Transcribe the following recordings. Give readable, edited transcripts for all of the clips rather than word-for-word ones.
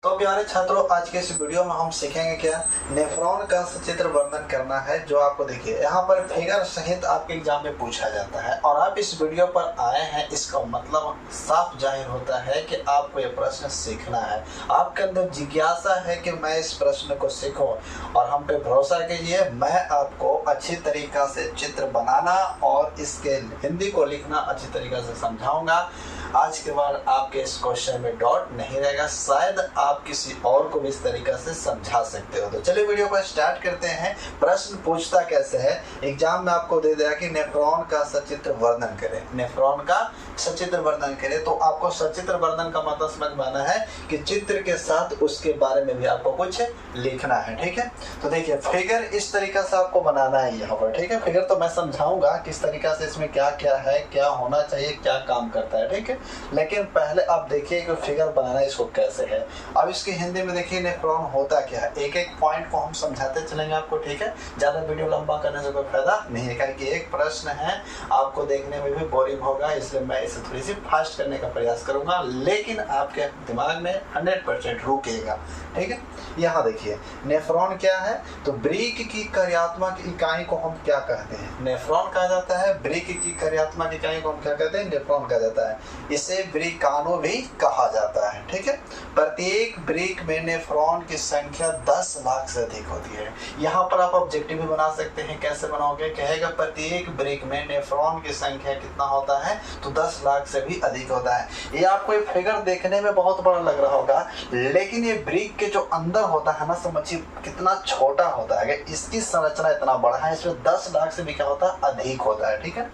तो प्यारे छात्रों, आज के इस वीडियो में हम सीखेंगे क्या नेफ्रॉन का सचित्र वर्णन करना है। जो आपको देखिए यहाँ पर फिगर सहित आपके एग्जाम में पूछा जाता है और आप इस वीडियो पर आए हैं, इसका मतलब साफ जाहिर होता है कि आपको ये प्रश्न सीखना है। आपके अंदर जिज्ञासा है कि मैं इस प्रश्न को सीखूं और हम पे भरोसा कीजिए, मैं आपको अच्छी तरीका से चित्र बनाना और इसके हिंदी को लिखना अच्छी तरीके से समझाऊंगा। आज के बाद आपके इस क्वेश्चन में डाउट नहीं रहेगा, शायद आप किसी और को भी इस तरीके से समझा सकते हो। तो चलिए वीडियो को स्टार्ट करते हैं। प्रश्न पूछता कैसे है, एग्जाम में आपको दे दिया कि नेफ्रॉन का सचित्र वर्णन करें। नेफ्रॉन का सचित्र वर्णन करें तो आपको सचित्र वर्णन का मतलब समझ में आना है कि चित्र के साथ उसके बारे में भी आपको कुछ लिखना है। ठीक है, तो देखिए फिगर इस तरीके से आपको बनाना है यहाँ पर। ठीक है, फिगर तो मैं समझाऊंगा किस तरीके से इसमें क्या क्या है, क्या होना चाहिए, क्या काम करता है। ठीक है, लेकिन पहले आप देखिए कि फिगर बनाना इसको कैसे है। अब इसकी हिंदी में देखिए नेफ्रॉन होता क्या है, एक एक पॉइंट को हम समझाते चलेंगे आपको। ठीक है, ज्यादा वीडियो लंबा करने से कोई फायदा नहीं है, क्योंकि एक प्रश्न है, आपको देखने में भी बोरिंग होगा, इसलिए मैं इसे थोड़ी सी फास्ट करने का प्रयास करूंगा, लेकिन आपके दिमाग में 100% रुकेगा। ठीक है, यहाँ देखिए नेफ्रॉन क्या है, तो ब्रिक की कार्यात्मक इकाई को हम क्या कहते हैं, नेफ्रॉन कहा जाता है। ब्रिक की कार्यात्मक इकाई को हम क्या कहते हैं, नेफ्रॉन कहा जाता है। इसे ब्रिकानो भी कहा जाता है। ठीक है, प्रत्येक ब्रिक में नेफ्रॉन की संख्या 10 लाख से अधिक होती है। यहाँ पर आप ऑब्जेक्टिव भी बना सकते हैं, कैसे बनाओगे, कहेगा प्रत्येक ब्रिक में नेफ्रॉन की संख्या कितना होता है, तो 10 लाख से भी अधिक होता है। ये आपको ये फिगर देखने में बहुत बड़ा लग रहा होगा, लेकिन ये ब्रिक के जो अंदर होता है ना, समझिए कितना छोटा होता है। इसकी संरचना इतना बड़ा है, इसमें 10 लाख से भी क्या होता है, अधिक होता है। ठीक है,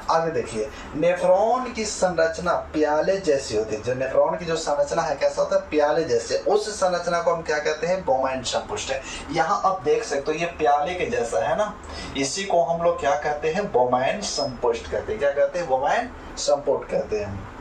आगे देखिए नेफ्रॉन की संरचना प्याले जैसी होती है। जो नेफ्रॉन की जो संरचना है कैसा होता है, प्याले जैसे। उस संरचना को हम क्या कहते हैं, बोमैन संपुष्ट है। यहाँ आप देख सकते हो ये प्याले के जैसा है ना, इसी को हम लोग क्या कहते हैं, बोमैन संपुष्ट कहते हैं। क्या कहते हैं, बोमैन संपुष्ट कहते हैं।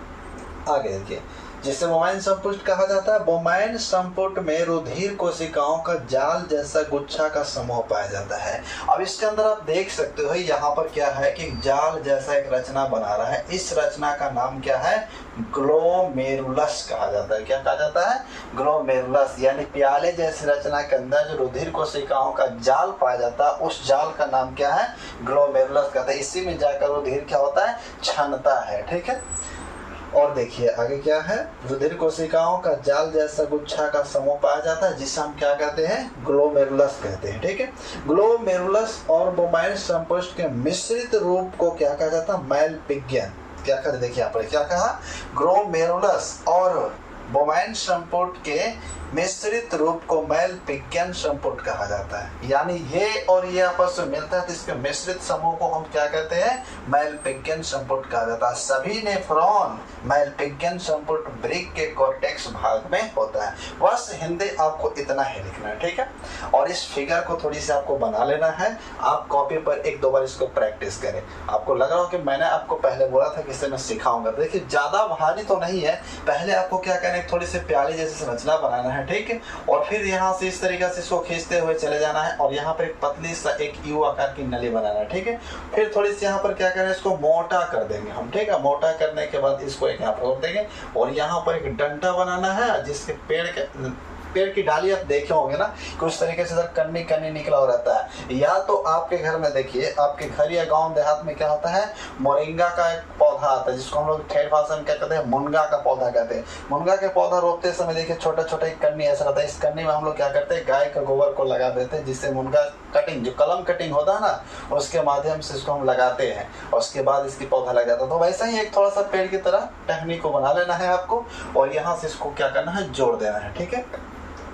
आगे देखिए जिसे बोमैन संपुष्ट कहा जाता है। बोमैन संपुट में रुधिर कोशिकाओं का जाल जैसा गुच्छा का समूह पाया जाता है। अब इसके अंदर आप देख सकते हो यहाँ पर क्या है कि जाल जैसा एक रचना बना रहा है। इस रचना का नाम क्या है, ग्लोमेरुलस कहा जाता है। क्या कहा जाता है, ग्लोमेरुलस। यानी प्याले जैसी रचना के अंदर जो रुधिर कोशिकाओं का जाल पाया जाता है, उस जाल का नाम क्या है, ग्लोमेरुलस कहते हैं। इसी में जाकर रुधिर क्या होता है, छनता है। ठीक है, और देखिए आगे क्या है, रुधिर कोशिकाओं का जाल जैसा गुच्छा का समूह पाया जाता है, जिसे हम क्या कहते हैं, ग्लोमेरुलस कहते हैं। ठीक है, ग्लोमेरुलस और बोमैन संपुष्ट के मिश्रित रूप को क्या कहा जाता है, मैलपिगियन। क्या कहते, देखिए यहाँ पर क्या कहा, ग्लोमेरुलस और बोमैन संपुट के मिश्रित रूप को मैलपिगियन संपुट कहा जाता है। यानी ये और ये आपस में मिलता है, तो इसके मिश्रित समूह को हम क्या कहते हैं, मैलपिगियन संपुट कहा जाता है। सभी नेफ्रॉन मैलपिगियन संपुट ब्रिक के कॉर्टेक्स भाग में होता है। बस हिंदी आपको इतना ही लिखना है। ठीक है, और इस फिगर को थोड़ी सी आपको बना लेना है। आप कॉपी पर एक दो बार इसको प्रैक्टिस करें। आपको लग रहा हो कि मैंने आपको पहले बोला था कि इसे मैं सिखाऊंगा। देखिए ज्यादा भारी तो नहीं है, पहले आपको क्या करना है, थोड़ी सी प्याली जैसी संरचना बनाना है। ठीक है, और फिर यहाँ से इस तरीके से इसको खींचते हुए चले जाना है और यहाँ पर एक पतली सा एक यू आकार की नली बनाना है। ठीक है, फिर थोड़ी सी यहाँ पर क्या करें, इसको मोटा कर देंगे हम। ठीक है, मोटा करने के बाद इसको एक यहाँ पर रोक देंगे और यहाँ पर एक डंडा बनाना है, जिसके पेड़ की डाली आप देखे होंगे ना, कुछ तरीके से कन्नी कन्नी निकला हो रहता है। या तो आपके घर में देखिए, आपके घर या गांव देहात में क्या होता है, मोरिंगा का एक पौधा आता है, जिसको हम लोग ठेठ भाषा में क्या कहते हैं, मुनगा का पौधा कहते हैं। मुनगा के पौधा रोपते समय देखिए छोटा छोटा एक कन्नी ऐसा रहता है। इस कन्नी में हम लोग क्या करते हैं, गाय का गोबर को लगा देते हैं, जिससे मुनगा कटिंग, जो कलम कटिंग होता है ना, उसके माध्यम से इसको हम लगाते हैं और उसके बाद इसकी पौधा लग जाता है। तो वैसा ही एक थोड़ा सा पेड़ की तरह टहनी को बना लेना है आपको और यहाँ से इसको क्या करना है, जोड़ देना है। ठीक है,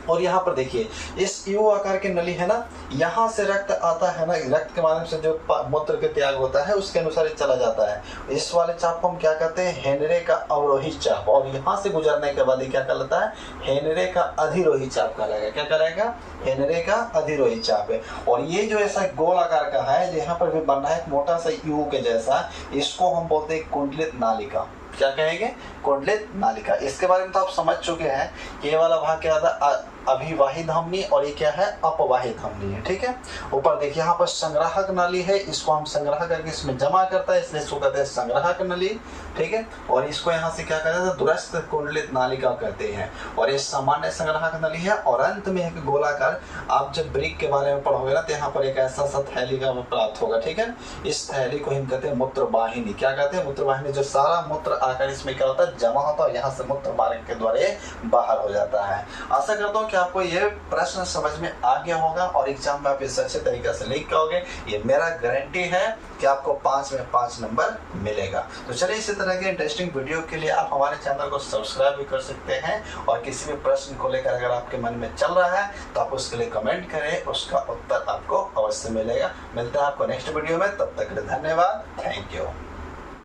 और यहाँ पर देखिए इस यू आकार की नली है ना, यहाँ से रक्त आता है ना, रक्त के माध्यम से जो मूत्र के त्याग होता है उसके अनुसार ये चला जाता है। इस वाले चाप को हम क्या कहते हैं, हेनरे का अवरोही चाप। और यहाँ से गुजरने के बाद ये क्या कहलाता है, हेनरे का अधिरोही चाप कहलाएगा। क्या कहलाएगा, हेनरे का अधिरोही चाप है। और ये जो ऐसा गोल आकार का है, यहाँ पर भी बनना है मोटा सा यू के जैसा, इसको हम बोलते हैं कुंडलित नालिका। क्या कहेंगे, कुंडलित नालिका। इसके बारे में तो आप समझ चुके हैं कि ये वाला भाग क्या था, अभिवाही धमनी और ये क्या है, अपवाही धमनी है। ठीक है, ऊपर देखिए यहाँ पर संग्राहक नली है, इसको हम संग्रह करके इसमें जमा करता है, इसलिए इसको कहते हैं संग्राहक नली। ठीक है, और इसको यहाँ से क्या कहते हैं, दूरस्थ कुंडलित नालिका कहते हैं। और ये सामान्य संग्राहक नली है। और अंत में एक गोलाकार, आप जब ब्रिक के बारे में पढ़ोगे ना तो यहाँ पर एक ऐसा सा थैली का प्राप्त होगा। ठीक है, इस थैली को हम कहते हैं मूत्रवाहिनी। क्या कहते हैं, मूत्रवाहिनी। जो सारा मूत्र आकर इसमें क्या होता है, जमा होता है, यहाँ से मूत्र मार्ग के द्वारा बाहर हो जाता है। आशा करता हूँ कि आपको ये प्रश्न समझ में आ गया होगा और एग्जाम में आप इसे अच्छे तरीके से लिख पाओगे। ये मेरा गारंटी है कि आपको 5 में 5 नंबर मिलेगा। तो चलिए, इसी तरह के इंटरेस्टिंग वीडियो के लिए आप हमारे चैनल को सब्सक्राइब भी कर सकते हैं। और किसी भी प्रश्न को लेकर अगर आपके मन में चल रहा है तो आप उसके लिए कमेंट करें, उसका उत्तर आपको अवश्य मिलेगा। मिलते हैं आपको नेक्स्ट वीडियो में, तब तक के लिए धन्यवाद। Thank you.